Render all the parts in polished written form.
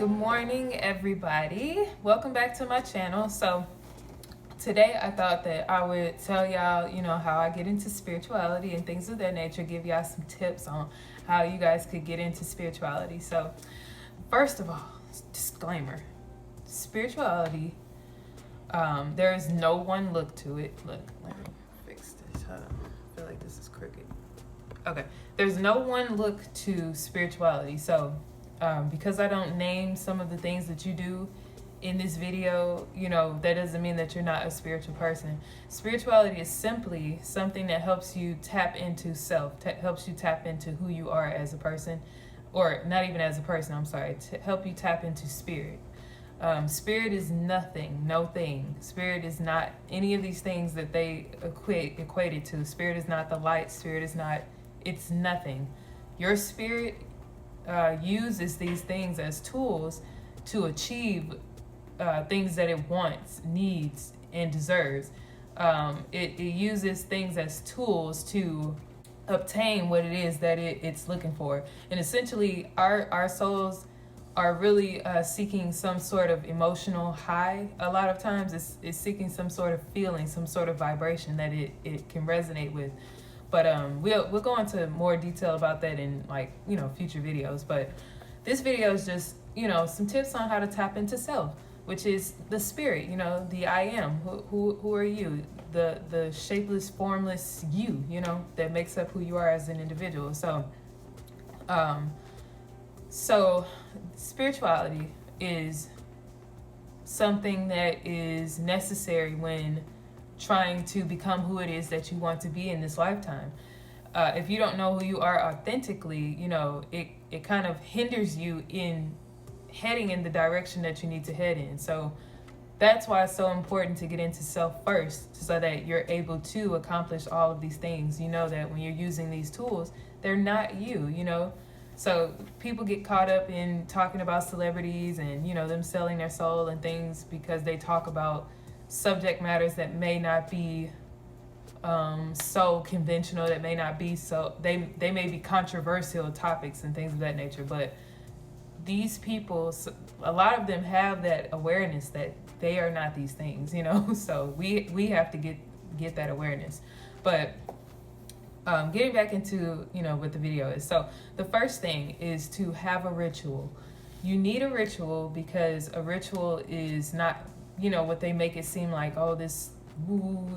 Good morning, everybody. Welcome back to my channel. So today I thought that I would tell y'all, how I get into spirituality and things of that nature, give y'all some tips on how you guys could get into spirituality. So first of all, disclaimer, spirituality, there is no one look to it. Look, let me fix this. Hold on. I feel like this is crooked. Okay. There's no one look to spirituality. So because I don't name some of the things that you do in this video, that doesn't mean that you're not a spiritual person. Spirituality is simply something that helps you tap into self, helps you tap into who you are as a person, or not even as a person, I'm sorry, to help you tap into spirit. Spirit is nothing, no thing. Spirit is not any of these things that they equate it to. Spirit is not the light. Spirit is not, it's nothing. Your spirit uses these things as tools to achieve things that it wants, needs, and deserves. It uses things as tools to obtain what it is that it's looking for. And essentially, our souls are really seeking some sort of emotional high. A lot of times it's seeking some sort of feeling, some sort of vibration that it can resonate with. But we'll go into more detail about that in future videos. But this video is just, some tips on how to tap into self, which is the spirit, the I am. Who are you? The shapeless, formless you, that makes up who you are as an individual. So spirituality is something that is necessary when trying to become who it is that you want to be in this lifetime. If you don't know who you are authentically, it kind of hinders you in heading in the direction that you need to head in. So that's why it's so important to get into self first, so that you're able to accomplish all of these things. That when you're using these tools, they're not you. So people get caught up in talking about celebrities and, them selling their soul and things because they talk about subject matters that may not be so conventional, that may not be so, they may be controversial topics and things of that nature. But these people, a lot of them have that awareness that they are not these things, so we have to get that awareness. But getting back into what the video is, so the first thing is to have a ritual. You need a ritual because a ritual is not what they make it seem like, oh, this woo,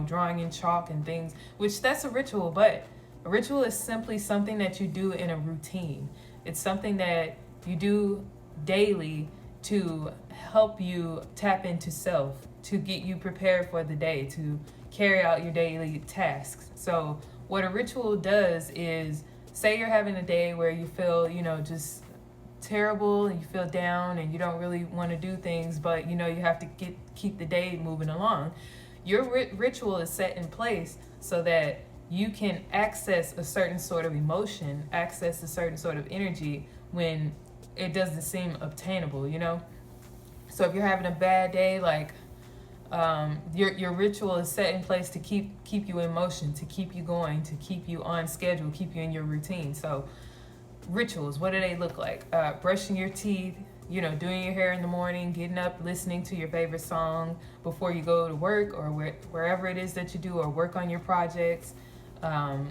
drawing in chalk and things, which that's a ritual. But a ritual is simply something that you do in a routine. It's something that you do daily to help you tap into self, to get you prepared for the day, to carry out your daily tasks. So what a ritual does is, say you're having a day where you feel, just terrible and you feel down and you don't really want to do things, but you have to keep the day moving along. Your ritual is set in place so that you can access a certain sort of emotion, access a certain sort of energy when it doesn't seem obtainable. So if you're having a bad day, your ritual is set in place to keep you in motion, to keep you going, to keep you on schedule, keep you in your routine. So rituals, what do they look like? Brushing your teeth, doing your hair in the morning, getting up, listening to your favorite song before you go to work or wherever it is that you do, or work on your projects,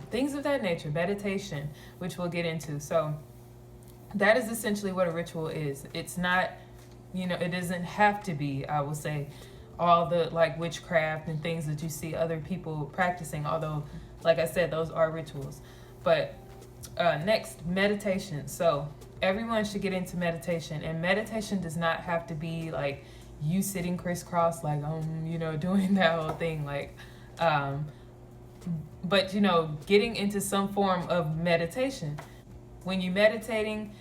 things of that nature. Meditation, which we'll get into. So that is essentially what a ritual is. It's not, it doesn't have to be, I will say, all the witchcraft and things that you see other people practicing, although, like I said, those are rituals. But next, meditation. So everyone should get into meditation, and meditation does not have to be you sitting crisscross doing that whole thing, but getting into some form of meditation. When you're meditating,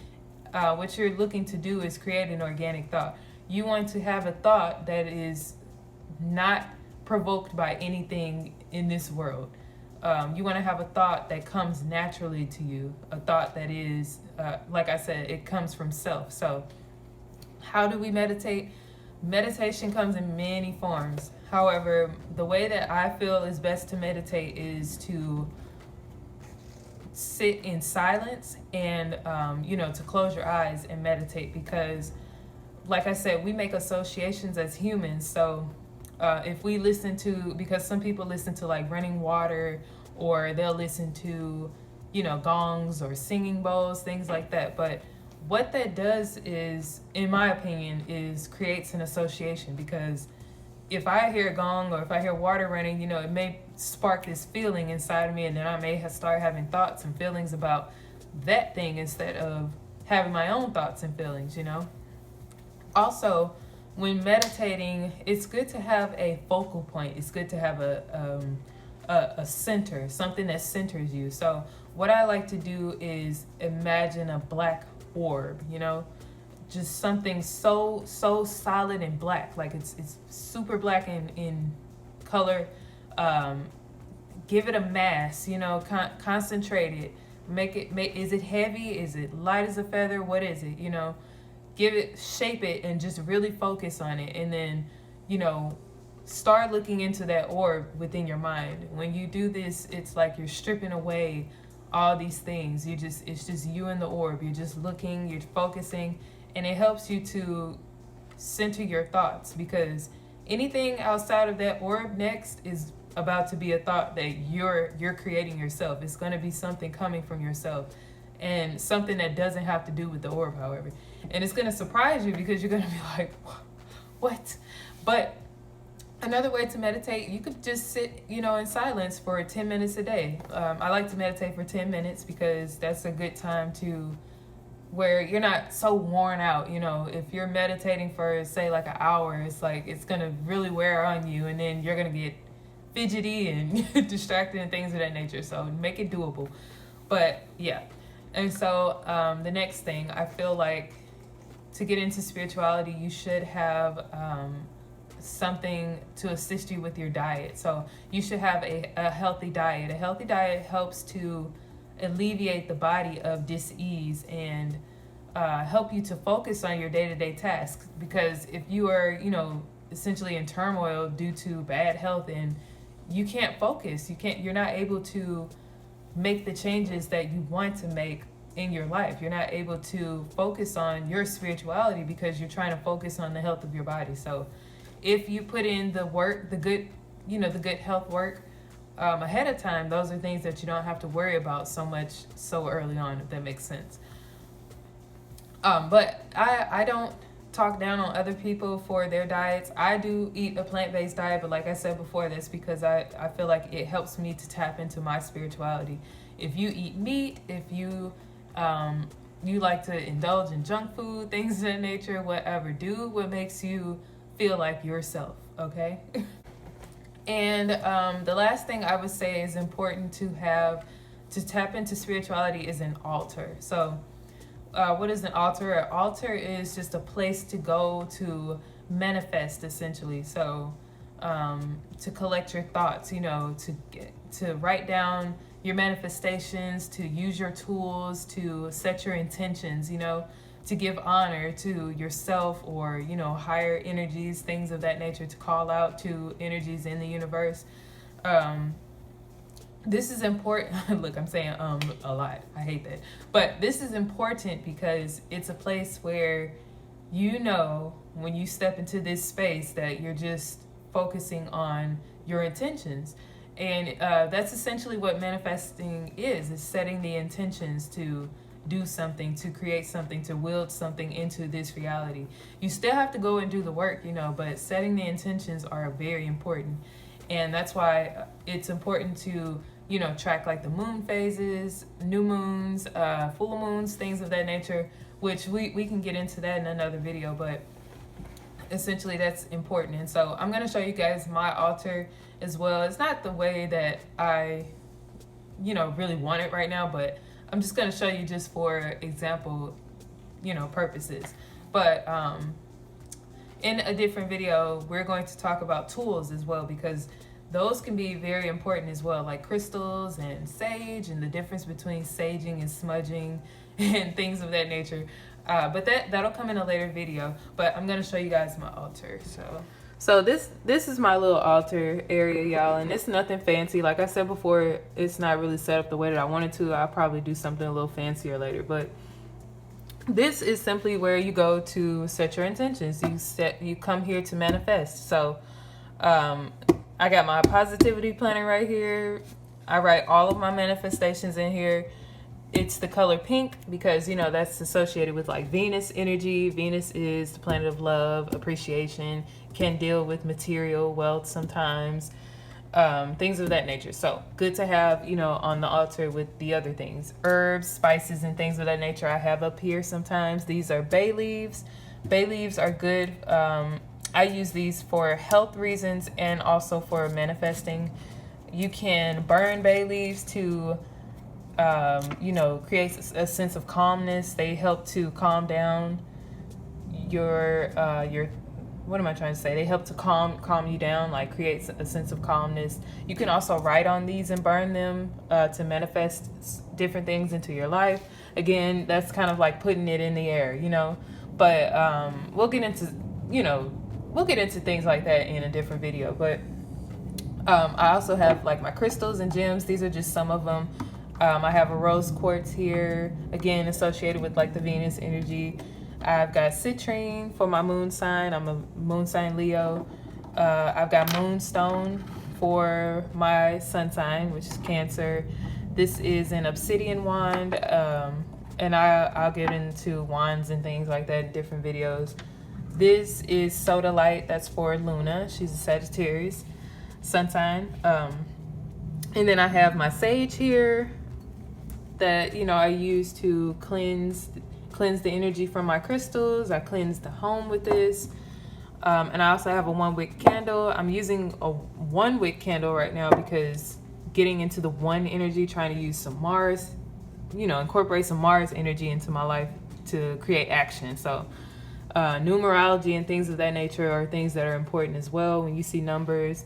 what you're looking to do is create an organic thought. You want to have a thought that is not provoked by anything in this world. You want to have a thought that comes naturally to you, a thought that is, like I said, it comes from self. So how do we meditate? Meditation comes in many forms. However, the way that I feel is best to meditate is to sit in silence and to close your eyes and meditate, because like I said, we make associations as humans. So if we listen to, because some people listen to like running water, or they'll listen to, gongs or singing bowls, things like that. But what that does is, in my opinion, is creates an association, because if I hear a gong or if I hear water running, it may spark this feeling inside of me, and then I may start having thoughts and feelings about that thing instead of having my own thoughts and feelings, Also, when meditating, it's good to have a focal point. It's good to have a center, something that centers you. So what I like to do is imagine a black orb, just something so solid and black, like it's super black in color. Give it a mass, concentrate it, is it heavy, is it light as a feather, what is it, shape it and just really focus on it. And then start looking into that orb within your mind. When you do this, it's like you're stripping away all these things. It's just you and the orb. You're just looking, you're focusing, and it helps you to center your thoughts, because anything outside of that orb next is about to be a thought that you're creating yourself. It's going to be something coming from yourself, and something that doesn't have to do with the orb, however. And it's going to surprise you, because you're going to be like, what? But another way to meditate, you could just sit, in silence for 10 minutes a day. I like to meditate for 10 minutes because that's a good time to where you're not so worn out. If you're meditating for, say, like an hour, it's like it's going to really wear on you, and then you're going to get fidgety and distracted and things of that nature. So make it doable. But yeah. And so the next thing, I feel like to get into spirituality, you should have something to assist you with your diet. So you should have a healthy diet. A healthy diet helps to alleviate the body of dis-ease and help you to focus on your day-to-day tasks. Because if you are, essentially in turmoil due to bad health, and you can't focus, you're not able to make the changes that you want to make in your life. You're not able to focus on your spirituality because you're trying to focus on the health of your body. So if you put in the work, the good health work ahead of time, those are things that you don't have to worry about so much so early on, if that makes sense. But I don't talk down on other people for their diets. I do eat a plant-based diet, but like I said before, that's because I feel like it helps me to tap into my spirituality. If you eat meat, if you like to indulge in junk food, things of that nature, whatever, do what makes you feel like yourself, okay? And the last thing I would say is important to have to tap into spirituality is an altar. So what is an altar? An altar is just a place to go to manifest, essentially. So to collect your thoughts, to write down your manifestations, to use your tools, to set your intentions, to give honor to yourself or, higher energies, things of that nature, to call out to energies in the universe. This is important. Look, I'm saying a lot. I hate that. But this is important because it's a place where when you step into this space that you're just focusing on your intentions. And that's essentially what manifesting is setting the intentions to do something, to create something, to wield something into this reality. You still have to go and do the work, but setting the intentions are very important. And that's why it's important to, track like the moon phases, new moons, full moons, things of that nature, which we can get into that in another video, but essentially that's important. And so I'm going to show you guys my altar as well. It's not the way that I, really want it right now, but I'm just going to show you just for example, purposes. But in a different video, we're going to talk about tools as well, because those can be very important as well, like crystals and sage and the difference between saging and smudging and things of that nature. But that'll come in a later video. But I'm going to show you guys my altar. So So this is my little altar area, y'all, and it's nothing fancy. Like I said before, it's not really set up the way that I wanted to. I'll probably do something a little fancier later, but this is simply where you go to set your intentions. You come here to manifest. So I got my positivity planner right here. I write all of my manifestations in here. It's the color pink because, you know, that's associated with like Venus energy. Venus is the planet of love, appreciation, can deal with material wealth sometimes, things of that nature. So good to have, you know, on the altar with the other things. Herbs, spices, and things of that nature I have up here sometimes. These are bay leaves. Bay leaves are good. I use these for health reasons and also for manifesting. You can burn bay leaves to you know, creates a sense of calmness. They help to calm down your what am I trying to say? They help to calm you down, like creates a sense of calmness. You can also write on these and burn them to manifest different things into your life. Again, that's kind of like putting it in the air, you know. But we'll get into, you know, we'll get into things like that in a different video. But I also have like my crystals and gems. These are just some of them. I have a rose quartz here, again associated with like the Venus energy. I've got citrine for my moon sign. I'm a moon sign Leo. I've got moonstone for my sun sign, which is Cancer. This is an obsidian wand, and I'll get into wands and things like that in different videos. This is soda light. That's for Luna. She's a Sagittarius sun sign. And then I have my sage here that, you know, I use to cleanse the energy from my crystals. I cleanse the home with this. And I also have a 1 wick candle. I'm using a 1 wick candle right now because getting into the one energy, trying to use some Mars, you know, incorporate some Mars energy into my life to create action. So numerology and things of that nature are things that are important as well. When you see numbers,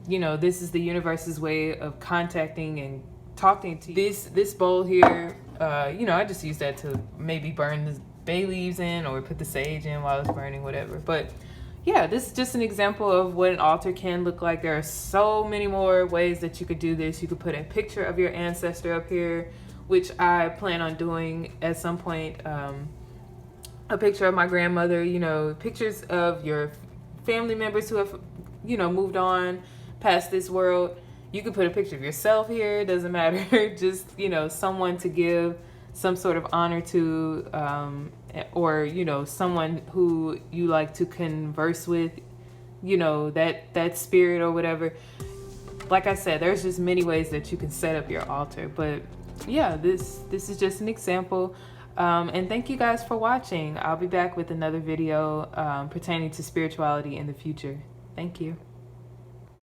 you know, this is the universe's way of contacting and talking to you. This bowl here, you know, I just use that to maybe burn the bay leaves in or put the sage in while it's burning, whatever. But yeah, this is just an example of what an altar can look like. There are so many more ways that you could do this. You could put a picture of your ancestor up here, which I plan on doing at some point. A picture of my grandmother, you know, pictures of your family members who have, you know, moved on past this world. You could put a picture of yourself here, it doesn't matter. Just, you know, someone to give some sort of honor to, or, you know, someone who you like to converse with, you know, that spirit or whatever. Like I said, there's just many ways that you can set up your altar. But yeah, this is just an example. And thank you guys for watching. I'll be back with another video pertaining to spirituality in the future. Thank you.